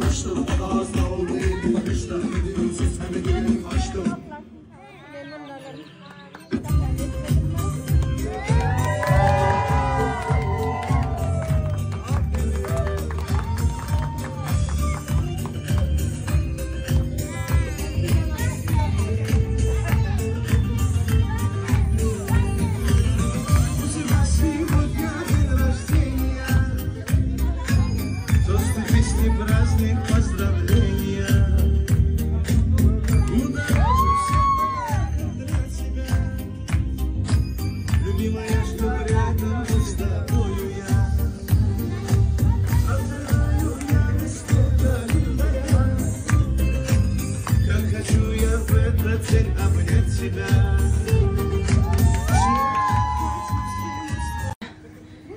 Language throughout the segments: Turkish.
kavuştum. Ağızda oldu elim bakışta. Diyorsunuz hem de gelip açtım.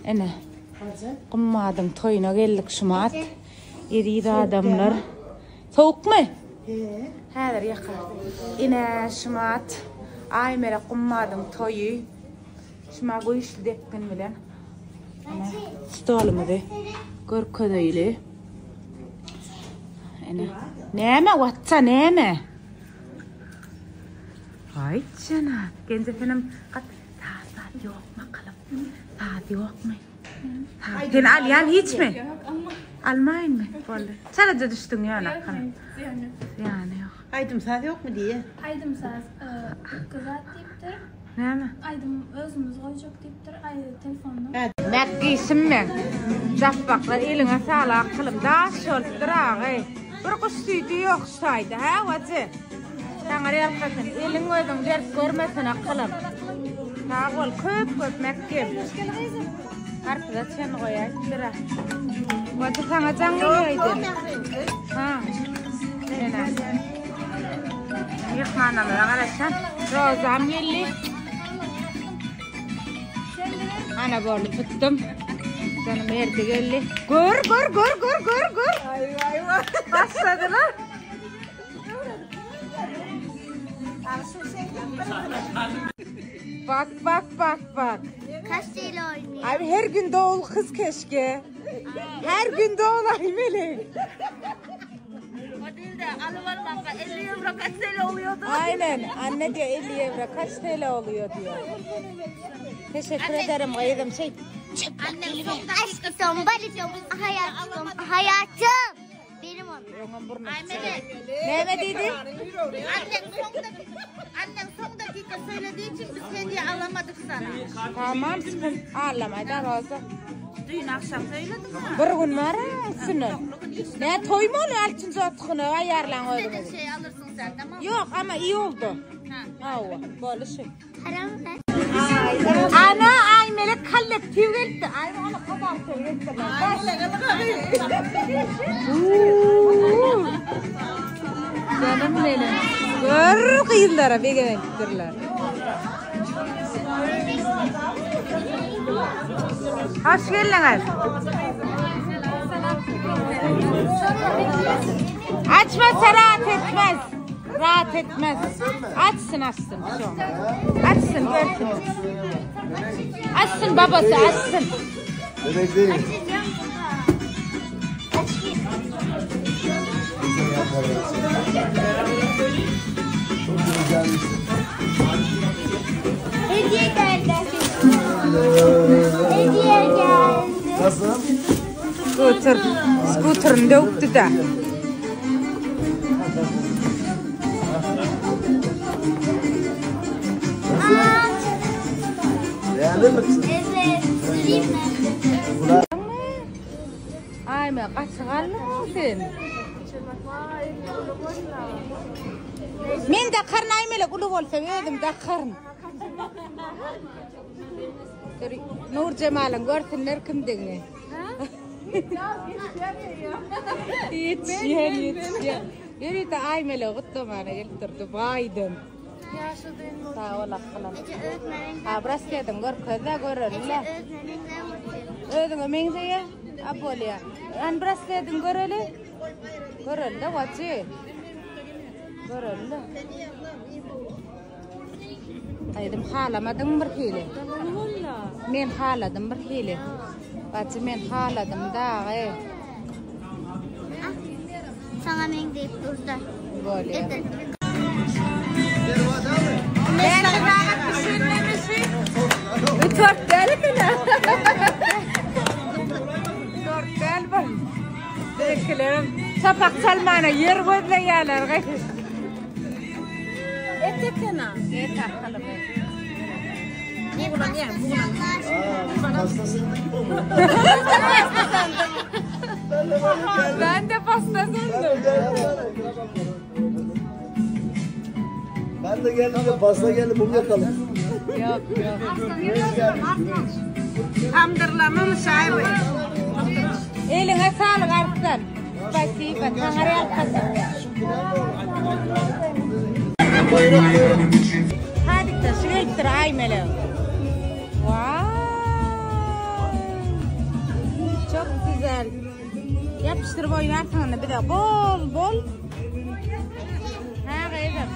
Ene, kummadım toyuna geldik şumat. İri adamlar. Soğuk mu? Hedir yakar. Ine şumat. Ay mere kummadım toyu. Şuma koyuşlu dekkin bilen. Ene, stolumı de. Görködöyle. Ene, neme vatsa neme? Ay cana. Gencepenim kat. Saat yok bakalım. Saat yok mu? Sen al hiç mi? Almayın mı? Sadece düştün ya nakanım. Yani yok. Aydım saat yok mu diye? Aydım saat kızat deyiptir. Ne mi? Aydım özümüz koyacak deyiptir. Ay telefonla. Evet. Mekkiysim ben. Zapbaklar eline sağlık kılım. Daha şolttur ağay. Bir kustuydu yok saydı ha vacı. Sana realkasın. Elin koydun ders görmesin akılım. Sağ ol köp Mekkim. Arkada sen koyay. Sıra. Vacı sana can geliyordu. Ha. Nene. Yıkmanalım arkadaşlar. Rozam geldi. Ana böyle tuttum. Canım yerde geldi. Gör. Ayva. Başladılar. Bak. Kaç TL oynuyor? Abi her gün doğul kız keşke. Her gün doğul Aymeli. O değil de alıvarlarla 50 euro kaç TL oluyordu? Aynen. Anne diyor 50 euro kaç TL oluyor diyor. Teşekkür ederim. Ayıdım şey. Aşkım, hayatım. Benim onun. Ne dedi? Annem son dakika söylediği için biz hediye alamadık sana. Tamam sıkın. Ağlamaydı razı. Dün akşam söyledim mi? Bir gün var sünün. Ne toy mu oluyor altıncı otkunu ayarlan öyle. Bir şey alırsın sen tamam mı? Yok ama iyi oldu. Ha. Böyle şey. Haram mı? Ana ay melek kallet tüygeldi. Ay onu kadar söyledim. Canım benim. Gör kıyılara bir gerektirler. Hoş geldiniz. Açmazsa rahat etmez. Açsın. Açsın görsün. Açsın babası açsın. Bebek değil. Çok güzelmişsin. Hediye geldi. Hediye geldi. Nasıl? Scooter'ın döktü da. Beğendin mi kızım? Evet. Süreyim mi? Ay mı kaçıgal mısın? Men de karın ay melek ulu olsa verdim de karın. Nur Cemal'ın görsünler kimdiğini. Yetişiyor. Yürü de ay melek gittim bana getirdi baydım. Sağ ol akılım. Ha burası dedim gör köyde görürler. Ödün ömeyince Apolya. An burası dedim görürler. Görürler vacı. Görürler. Aydım halamadım bir hile. Men haladım bir hile. Vacı men haladım da. Sana men deyip durdu. Böyle. Ben de daha düşünmemişim. Dört değil mi lan? Dört değil mi? Beklerim. Sapak salmana yer koydu yerler. Etekena. Etek kalıp. Buğulan yer, buğulan. Ben de pasta sandım. Ben de geldim de pasta geldi bunu yakalım. Yok. Hamdırlamın sahibi. Eline sağlık artık. Spasiba, tanrı arkası. Hadi de sürekli aymele. Wow. Çok güzel. Yapıştırıp oynarsın bir de bol. Ha kaydım.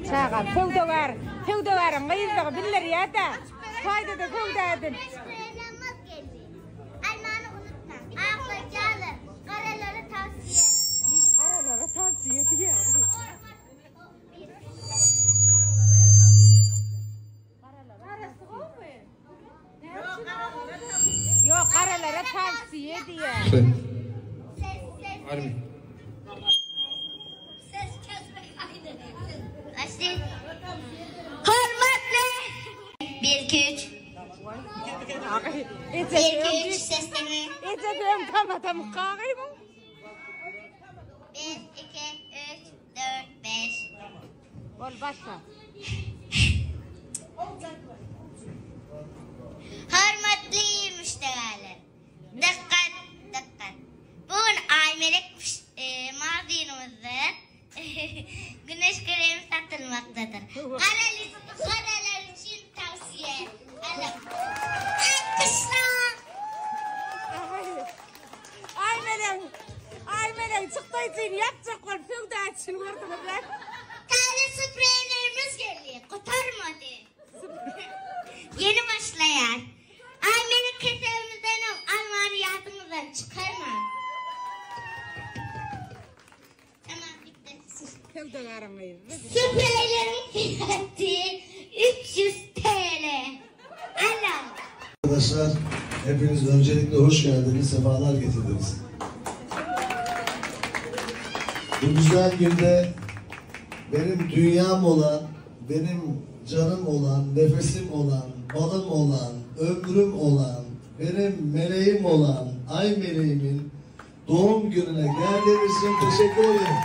Sağa fevde var, ngayızda biller ya da fayda da fevde edin. Almanı unutma. Aklıcalı. Karaları tavsiye. Karaları tavsiye diye. Yok karalara tavsiye diye. Ses. Ses kesme kaydı. Açtın. Hürmetli. 1, 2, 3. 1, 2, 3 sesleme. Ecegem tamam kağıyım. 1, 2, 3, 4, 5. Ol başla. Hürmetli müşteriler. Dikkat. Bugün Aymelek mağazamızda güneş kremi satılmaktadır. Karalar için tavsiye. Alkışlar. Aymelek çıktı için yapacaklar. Fevde için ortalıklar. Taze spreylerimiz geliyor. Kurtarmadı. Yeni başlayan. Aymelek keserimizden almaniyatımızdan çıkarma. Tamam bitti. Fevde varamayız. Spreylerin fiyatı 300 TL. Anam. Arkadaşlar hepiniz öncelikle hoş geldiniz, sefalar getirdiniz. Bu güzel günde benim dünyam olan, benim canım olan, nefesim olan, balım olan, ömrüm olan, benim meleğim olan, ay meleğimin doğum gününe geldiğiniz için teşekkür ederim.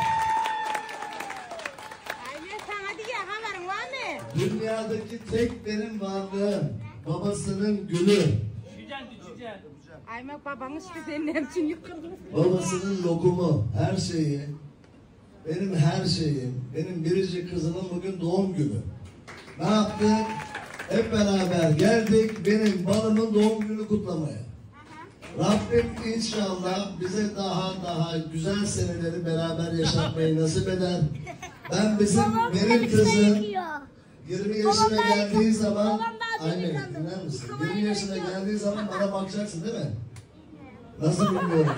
Aymen sana diye haberin var mı? Dünyadaki tek benim varlığım, babasının gülü, Aymen babanın işte senin için yıkıldı. babasının lokumu, her şeyi, benim her şeyim, benim biricik kızımın bugün doğum günü. Ne yaptık? Hep beraber geldik benim balımın doğum günü kutlamaya. Rabbim inşallah bize daha güzel seneleri beraber yaşatmayı nasip eder. Ben benim kızım 20 yaşına geldiği zaman, aynen dinler misin? 20 yaşına geldiği zaman bana bakacaksın değil mi? Nasıl bilmiyorum.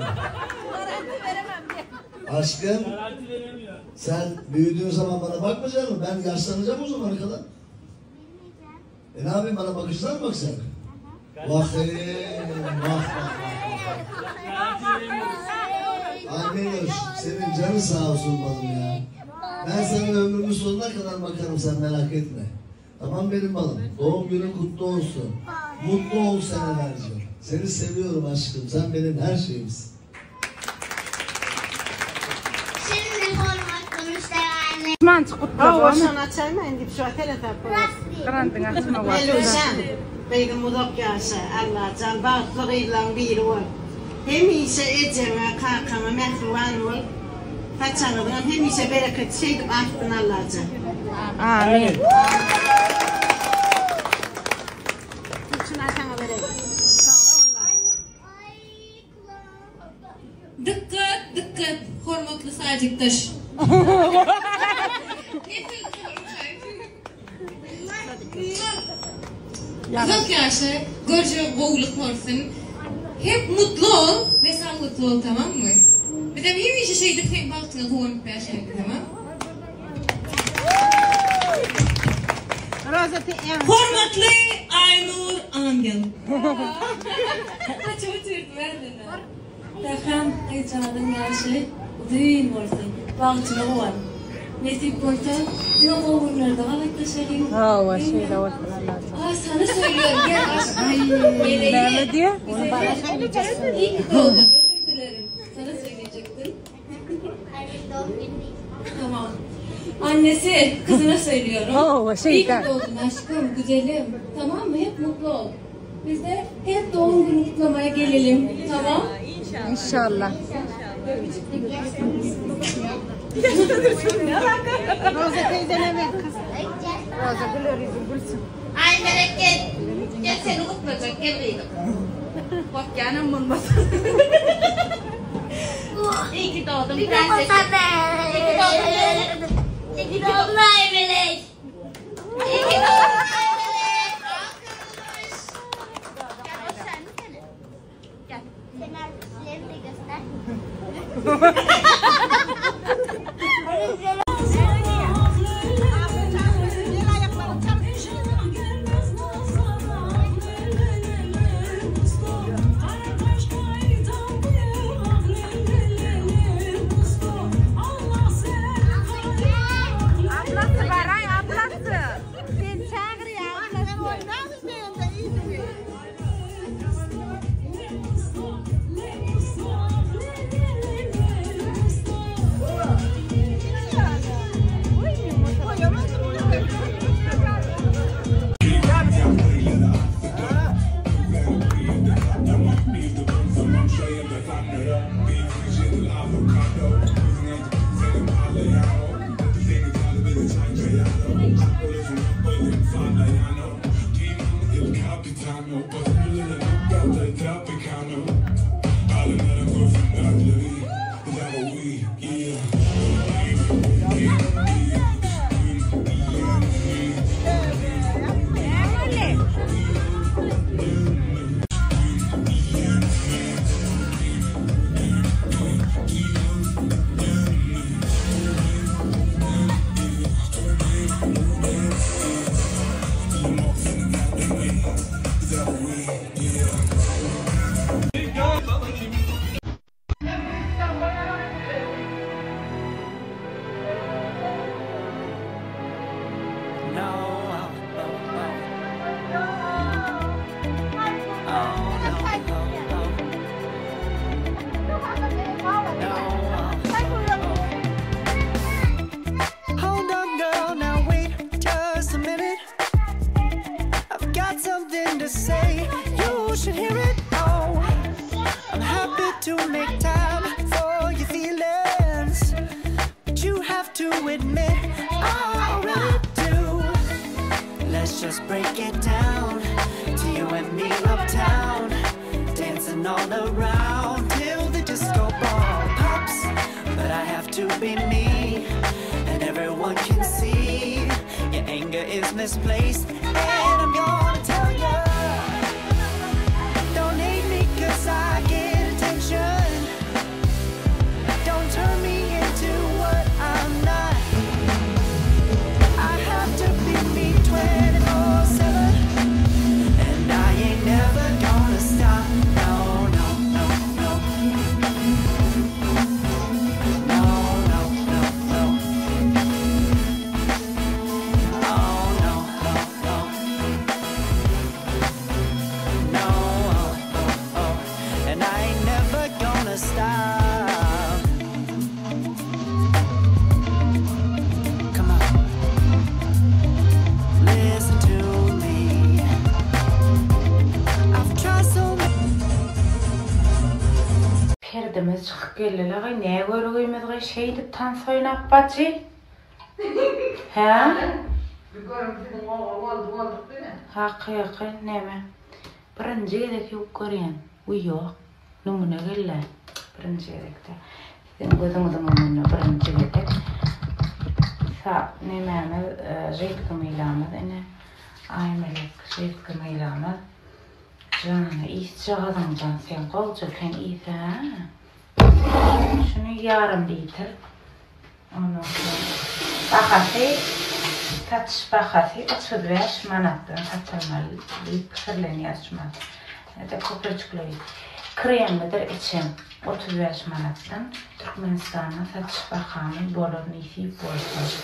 Aşkım, sen büyüdüğün zaman bana bakmayacak mısın? Ben yaşlanacağım o zamana kadar. Ne yapayım, bana bakışlar mı bakacak? Vah Aynen, senin canın sağ olsun balım ya. Ben sana ömrümün sonuna kadar bakarım, sen merak etme. Tamam benim balım, doğum günün kutlu olsun. Mutlu ol senelerce. Seni seviyorum aşkım, sen benim her şeyimsin. Şimdi hormatlamışlar. Man çıkıp da هو عشان أتسمع عندي بشوية ثلاثة بروس. Karantina açma var. ملوسان بيد مذكرة الله جل بعض قريب لان بيرول. هم يسأجمع كاكما مخلوان ول. فتشانوا هم يسبركة شيء بأحسن الله جل. Amin. Dikkat, dikkat, hormatlı sacıktaş. Kızıl yaşı, görece boğuluk olsun. Hep mutlu ol ve sağlıklı ol, tamam mı? Bir de bir şeyde hep baktığına hormat bir şey, tamam? Hormatlı Aynur Angel. Çok çirkin verdin. Derken heyecanın yaşı düğün olsun. Baktığına var. Nesip koyta, yok o günlerde arkadaşlarım. Hava şeyde var. Sana söylüyorum, gel aşkım. Ne diyor? Onu bana söyleyeceksin. İyi ki doğdun, özür dilerim. Sana söyleyecektim. Tamam. Annesi kızına söylüyorum. Oo, şeyden. İyi ki doğdun aşkım, güzelim. Tamam mı? Hep mutlu ol. Biz de hep doğum günü kutlamaya gelelim. Tamam? İnşallah. Roza teyzene ver kız. Roza gülüyor, yüzü gülsün. Ay Melek gel. Gel seni kutlayacak, gel beyim. Bak canım bulmasın. İyi ki doğdun prensesim. İyi ki doğdun Melek. İyi ki doğdun Ay Melek. İyi ki doğdun Ay Melek. Alkış. Gel o sen mi senin? Gel. Senin arkadaşlarını da göster. Ablası var ay ablası. Sen çağır ya ablası. Hold on, girl, now wait just a minute. I've got something to say, you should hear it. Oh, I'm happy to make time for your feelings, but you have to admit I really do. Let's just break it down to you and me uptown, dancing all around till the disco ball pops. But I have to be me, and everyone can see your anger is misplaced, and I'm gonna tell you, don't hate me 'cause I get a taste. Girdimiz çıkıp geldiler. Ne görüyoruz? Şey de dans oynap bacı. He? Bir görüntünün olduk değil mi? Hakkı neme? Birinci gerek yok görüyen. Uyuyor. Numune gelle. Birinci gerekte. Sizin gözünüzün önüne birinci gerek. Sa nememe reytkımı ilamız. Aymelek reytkımı ilamız. Canı iyisi çağırın can sen kolcukken iyisi ha. Şunu yarım litre. Ondan sonra bakası, saç bakası 35 manattan satılmalı. Pısırlarını yaşmaz. Ne de kokoreçkleri. Kremlidir içim 35 manattan. Türkmenistan'a saç bakanın bolonisi bolsun.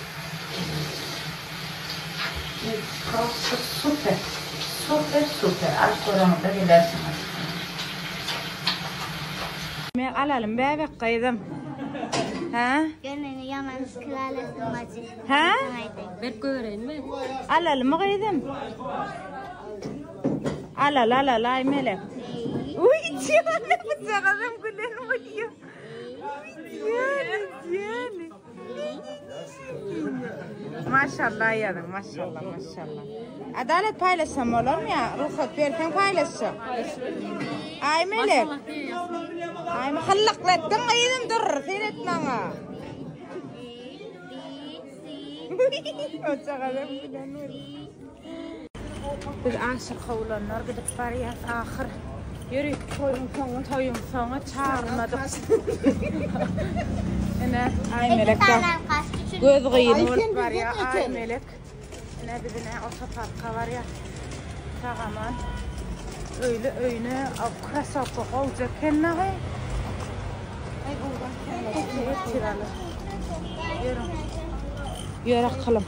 Süper. Süper. Alkoranı da bilersiniz. Ben alalım bebek kaydım. Ha? Gönlünü yaman kılalasın macı. Ha? Ben göreyim mi? Alalım kaydım. Al ay melek. Uy canım bıçağım gülen oluyor. Yani. Maşallah yarın maşallah. Adalet paylaşsam olur mu ya? Ruhsat verken paylaşsam. Ay melek. Ay mahallakletten kaydım durur. Seyretmen ha. Bıçağım gülen oluyor. Biz aşık olanlar gidip varıyız ahir. Yürü toyun sonra çağırmadık. Yine ay melekte göz kıyın var ya ay melek. Yine bizine otoparka var ya. Tağaman. Öyle öyle krasavka olacak kendine. Ay buradan kendine. Yürü kılım.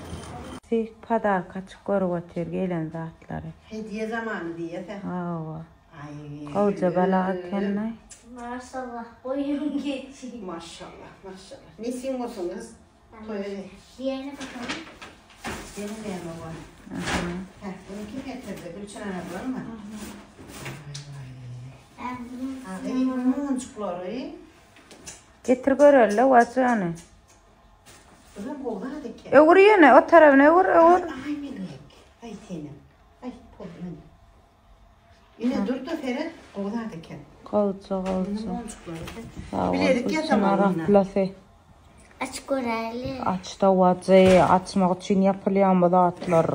Padar kaçık görüyor gelen zatları. Hediye zamanı diye de. Aa. Ay. Olca bala kendine. Maşallah boyun geçti. Maşallah. Nesin olsunuz? Toyayı. Diğerine bakalım. Benim de yanıma var. Bunu kim getirdi? Gülçin ablan mı? Ben bunu Ay, bunun çukları. Getir görürler vacığını. Ulan boğuladı ki. Öğürüyor ne? O tarafına öğür. Ay melek. Ay senin. Ay poğulun. Yine durdu Ferhat. Boğuladı ki. Kolca. Bunun çukları. Biledik ya zamanına. aç göreli. Aç da vacı. Açmak için yapılan bu da atlar.